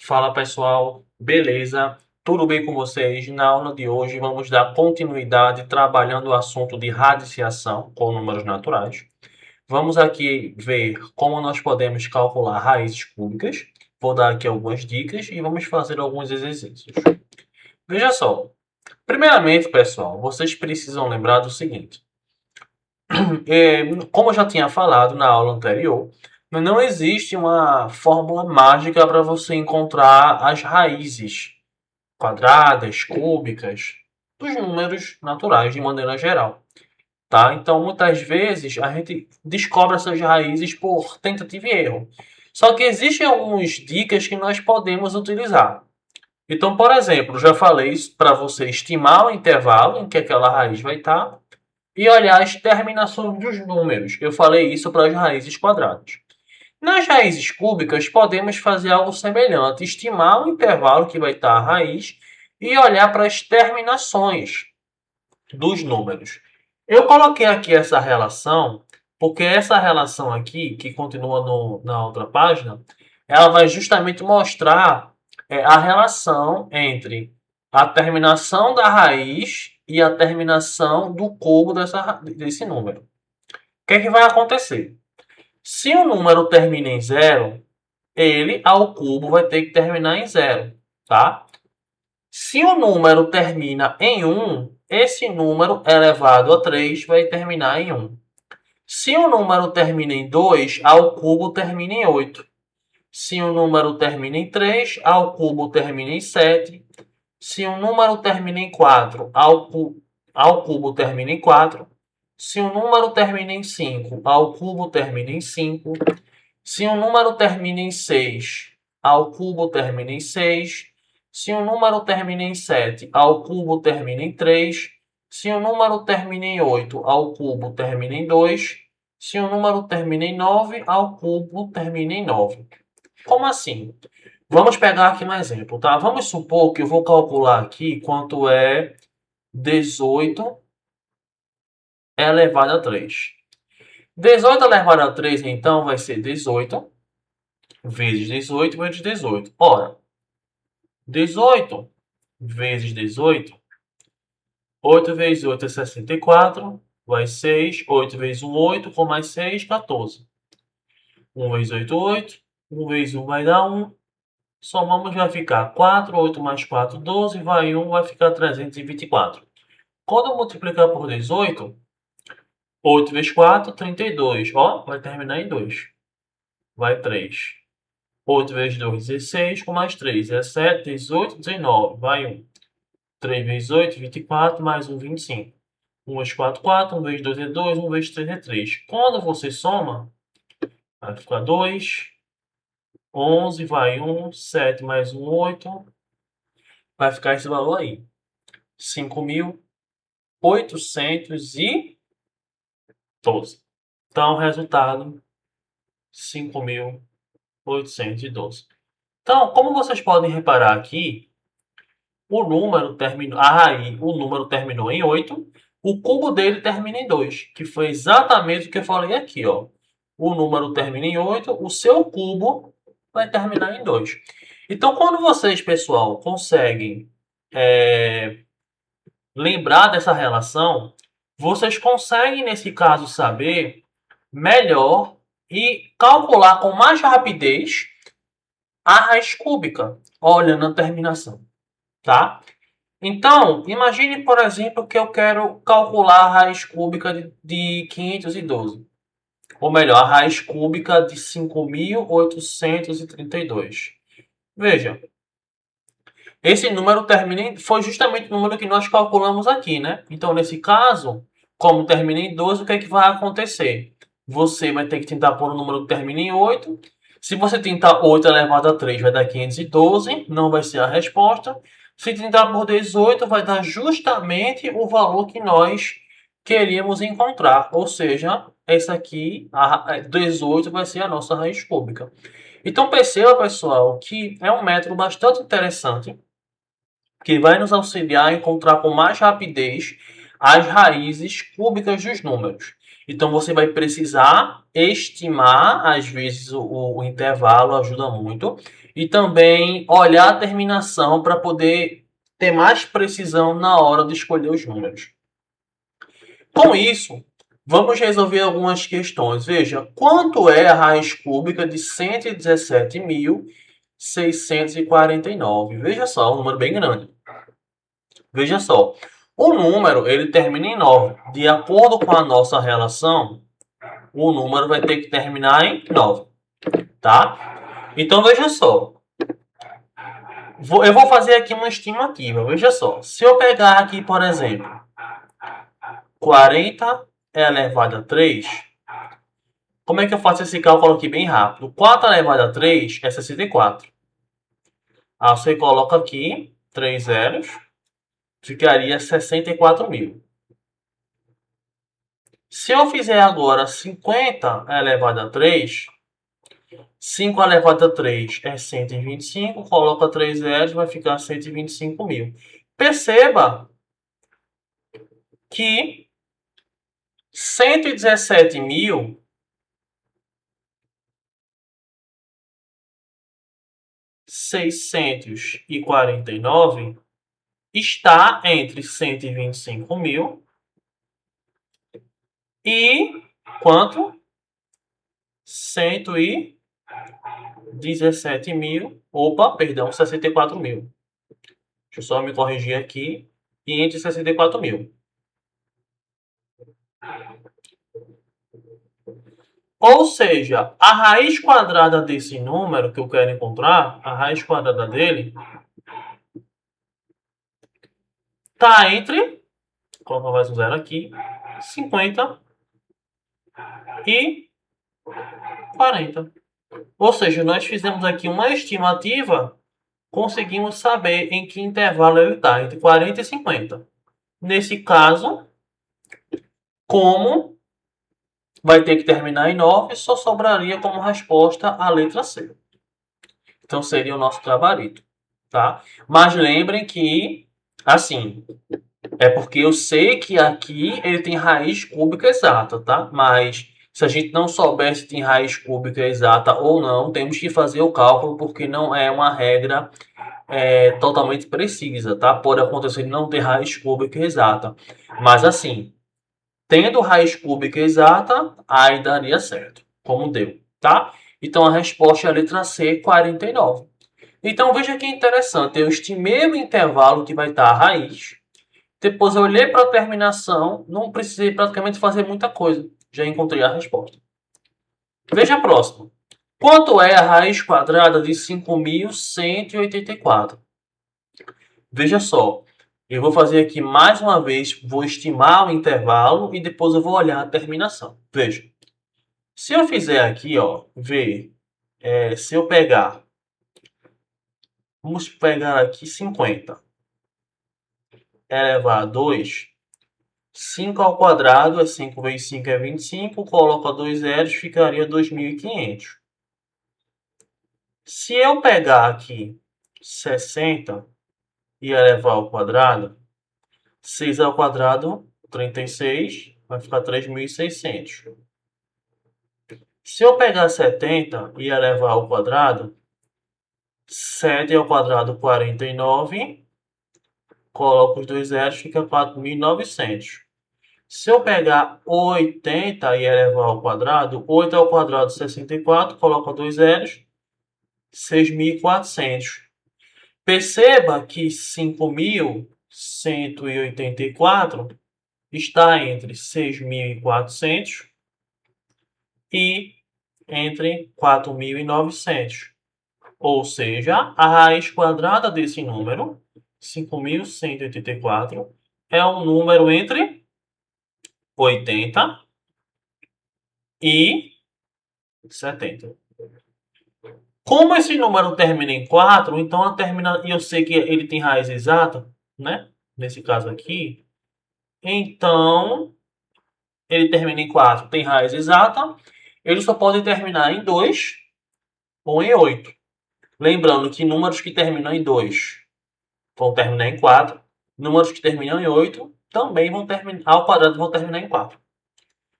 Fala pessoal, beleza? Tudo bem com vocês? Na aula de hoje vamos dar continuidade trabalhando o assunto de radiciação com números naturais. Vamos aqui ver como nós podemos calcular raízes cúbicas. Vou dar aqui algumas dicas e vamos fazer alguns exercícios. Veja só, primeiramente pessoal, vocês precisam lembrar do seguinte. Como eu já tinha falado na aula anterior, não existe uma fórmula mágica para você encontrar as raízes quadradas, cúbicas, dos números naturais de maneira geral, tá? Então, muitas vezes a gente descobre essas raízes por tentativa e erro. Só que existem algumas dicas que nós podemos utilizar. Então, por exemplo, já falei para você estimar o intervalo em que aquela raiz vai estar e olhar as terminações dos números. Eu falei isso para as raízes quadradas. Nas raízes cúbicas, podemos fazer algo semelhante, estimar o intervalo que vai estar a raiz e olhar para as terminações dos números. Eu coloquei aqui essa relação, porque essa relação aqui, que continua na outra página, ela vai justamente mostrar a relação entre a terminação da raiz e a terminação do cubo desse número. O que é que vai acontecer? Se o número termina em zero, ele ao cubo vai ter que terminar em zero, tá? Se o número termina em 1, esse número elevado a 3 vai terminar em 1. Se o número termina em 2, ao cubo termina em 8. Se o número termina em 3, ao cubo termina em 7. Se o número termina em 4, ao cubo termina em 4. Se o número termina em 5, ao cubo termina em 5. Se um número termina em 6, ao cubo termina em 6. Se um número termina em 7, ao cubo termina em 3. Se um número termina em 8, ao cubo termina em 2. Se um número termina em 9, ao cubo termina em 9. Como assim? Vamos pegar aqui um exemplo, tá? Vamos supor que eu vou calcular aqui quanto é 18 elevado a 3. 18 elevado a 3, então, vai ser 18 vezes 18 vezes 18. Ora, 18 vezes 18, 8 vezes 8 é 64, vai 6, 8 vezes 1, 8, com mais 6, 14. 1 vezes 8, 8, 1 vezes 1 vai dar 1, somamos vai ficar 4, 8 mais 4, 12, vai 1, vai ficar 324. Quando eu multiplicar por 18, 8 vezes 4, 32. Ó, vai terminar em 2. Vai 3. 8 vezes 2, 16, com mais 3, 17, 18, 19, vai 1. 3 vezes 8, 24, mais 1, 25. 1 vezes 4, 4, 1 vezes 2 é 2, 1 vezes 3 é 3. Quando você soma, vai ficar 2, 11, vai 1, 7 mais 1, 8. Vai ficar esse valor aí. 5.812. Então, o resultado, 5.812. Então, como vocês podem reparar aqui, o número terminou em 8, o cubo dele termina em 2, que foi exatamente o que eu falei aqui, ó. O número termina em 8, o seu cubo vai terminar em 2. Então, quando vocês, pessoal, conseguem lembrar dessa relação, vocês conseguem, nesse caso, saber melhor e calcular com mais rapidez a raiz cúbica, olhando a terminação, tá? Então, imagine, por exemplo, que eu quero calcular a raiz cúbica de 512. Ou melhor, a raiz cúbica de 5.832. Veja, esse número foi justamente o número que nós calculamos aqui, né? Então, nesse caso, como termina em 12, o que é que vai acontecer? Você vai ter que tentar pôr um número que termina em 8. Se você tentar 8 elevado a 3, vai dar 512, não vai ser a resposta. Se tentar por 18, vai dar justamente o valor que nós queríamos encontrar. Ou seja, essa aqui, a 18, vai ser a nossa raiz cúbica. Então, perceba, pessoal, que é um método bastante interessante que vai nos auxiliar a encontrar com mais rapidez as raízes cúbicas dos números. Então, você vai precisar estimar, às vezes, o intervalo ajuda muito. E também olhar a terminação para poder ter mais precisão na hora de escolher os números. Com isso, vamos resolver algumas questões. Veja, quanto é a raiz cúbica de 117.649? Veja só, um número bem grande. Veja só, o número ele termina em 9. De acordo com a nossa relação, o número vai ter que terminar em 9, tá? Então, veja só. Eu vou fazer aqui uma estimativa. Veja só, se eu pegar aqui, por exemplo, 40 elevado a 3, como é que eu faço esse cálculo aqui bem rápido? 4 elevado a 3 é 64. Aí você coloca aqui 3 zeros, ficaria 64.000. Se eu fizer agora 50 elevado a 3, 5 elevado a 3 é 125, coloca 3 zeros, vai ficar 125.000. Perceba que 117.649 está entre 125.000 e quanto? 117.000. Opa, perdão, 64.000. Deixa eu só me corrigir aqui. E entre 64.000. Ou seja, a raiz quadrada desse número que eu quero encontrar, a raiz quadrada dele, está entre, coloca mais um zero aqui, 50 e 40. Ou seja, nós fizemos aqui uma estimativa, conseguimos saber em que intervalo ele está, entre 40 e 50. Nesse caso, como vai ter que terminar em 9, só sobraria como resposta a letra C. Então seria o nosso gabarito, tá? Mas lembrem que, assim, é porque eu sei que aqui ele tem raiz cúbica exata, tá? Mas se a gente não souber se tem raiz cúbica exata ou não, temos que fazer o cálculo porque não é uma regra totalmente precisa, tá? Pode acontecer de não ter raiz cúbica exata. Mas assim, tendo raiz cúbica exata, aí daria certo, como deu, tá? Então a resposta é a letra C, 49. Então veja que interessante, eu estimei o intervalo que vai estar a raiz, depois eu olhei para a terminação, não precisei praticamente fazer muita coisa, já encontrei a resposta. Veja a próxima. Quanto é a raiz quadrada de 5.184? Veja só, eu vou fazer aqui mais uma vez, vou estimar o intervalo e depois eu vou olhar a terminação. Veja, se eu fizer aqui, ó, se eu pegar, vamos pegar aqui 50 elevado a 2, 5 ao quadrado é 5 vezes 5 é 25, coloca 2 zeros, ficaria 2.500. Se eu pegar aqui 60 e elevar ao quadrado, 6 ao quadrado, 36, vai ficar 3.600. Se eu pegar 70 e elevar ao quadrado, 7 ao quadrado, 49, coloco os dois zeros, fica 4.900. Se eu pegar 80 e elevar ao quadrado, 8 ao quadrado, 64, coloco dois zeros, 6.400. Perceba que 5.184 está entre 6.400 e entre 4.900. Ou seja, a raiz quadrada desse número, 5.184, é um número entre 80 e 70. Como esse número termina em 4, então eu sei que ele tem raiz exata, né? Nesse caso aqui. Então, ele termina em 4, tem raiz exata. Ele só pode terminar em 2 ou em 8. Lembrando que números que terminam em 2 vão terminar em 4. Números que terminam em 8 também vão terminar ao quadrado, vão terminar em 4.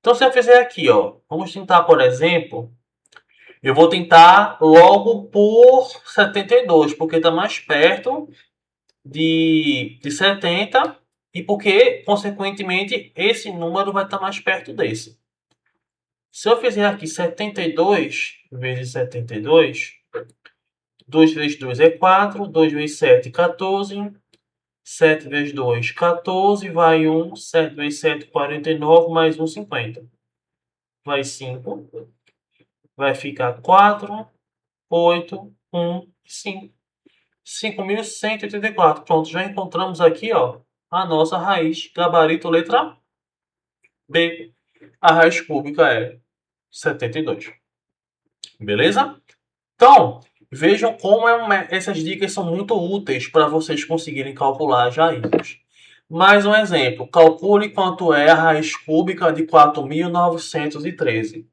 Então, se eu fizer aqui, ó, vamos tentar, por exemplo, eu vou tentar logo por 72, porque está mais perto de 70 e porque, consequentemente, esse número vai estar mais perto desse. Se eu fizer aqui 72 vezes 72, 2 vezes 2 é 4, 2 vezes 7, 14, 7 vezes 2, 14, vai 1, 7 vezes 7, 49, mais 1, 50. Vai 5, vai ficar 4, 8, 1, 5. 5.184. Pronto, já encontramos aqui, ó, a nossa raiz, gabarito letra B. A raiz cúbica é 72. Beleza? Então, vejam como essas dicas são muito úteis para vocês conseguirem calcular as raízes. Mais um exemplo. Calcule quanto é a raiz cúbica de 4.913.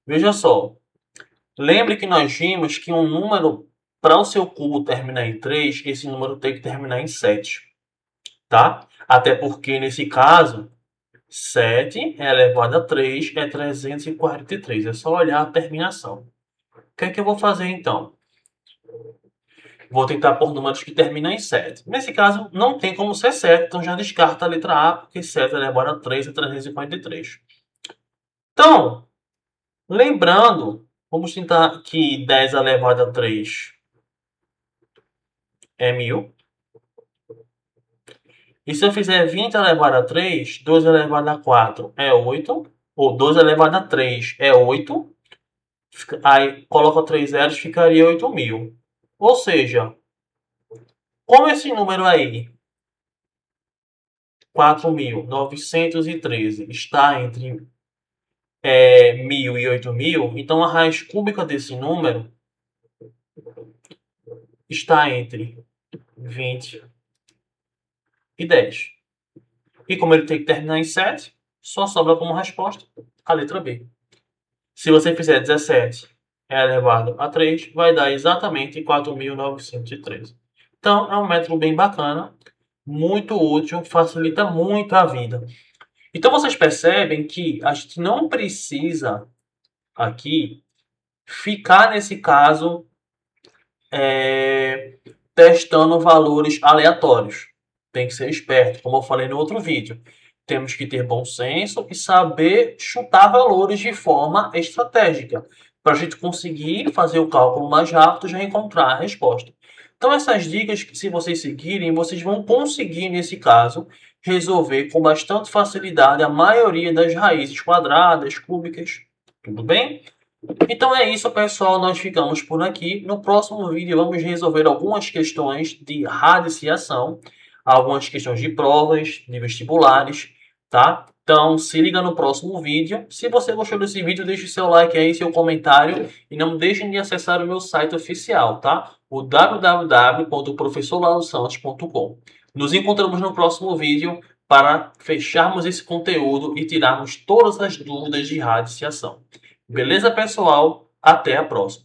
Veja só. Lembre que nós vimos que um número, para o seu cubo terminar em 3, esse número tem que terminar em 7. Tá? Até porque, nesse caso, 7 elevado a 3 é 343. É só olhar a terminação. O que é que eu vou fazer, então? Vou tentar por números que terminam em 7. Nesse caso, não tem como ser 7, então já descarta a letra A, porque 7 elevado a 3 é 343. Então, lembrando, vamos tentar que 10 elevado a 3 é 1000. E se eu fizer 20 elevado a 3, 2 elevado a 4 é 8. Ou 2 elevado a 3 é 8. Aí coloca 3 zeros, ficaria 8.000. Ou seja, como esse número aí, 4.913, está entre 1.000 e 8.000, então a raiz cúbica desse número está entre 20 e 10. E como ele tem que terminar em 7, só sobra como resposta a letra B. Se você fizer 17 elevado a 3, vai dar exatamente 4.913. Então, é um método bem bacana, muito útil, facilita muito a vida. Então, vocês percebem que a gente não precisa aqui ficar, nesse caso, testando valores aleatórios. Tem que ser esperto, como eu falei no outro vídeo. Temos que ter bom senso e saber chutar valores de forma estratégica, para a gente conseguir fazer o cálculo mais rápido e já encontrar a resposta. Então, essas dicas, que se vocês seguirem, vocês vão conseguir, nesse caso, resolver com bastante facilidade a maioria das raízes quadradas, cúbicas. Tudo bem? Então é isso, pessoal. Nós ficamos por aqui. No próximo vídeo vamos resolver algumas questões de radiciação, algumas questões de provas, de vestibulares, tá? Então se liga no próximo vídeo. Se você gostou desse vídeo, deixe seu like aí, seu comentário e não deixem de acessar o meu site oficial, tá? O www.professorlalosantos.com. Nos encontramos no próximo vídeo para fecharmos esse conteúdo e tirarmos todas as dúvidas de radiciação. Beleza, pessoal? Até a próxima.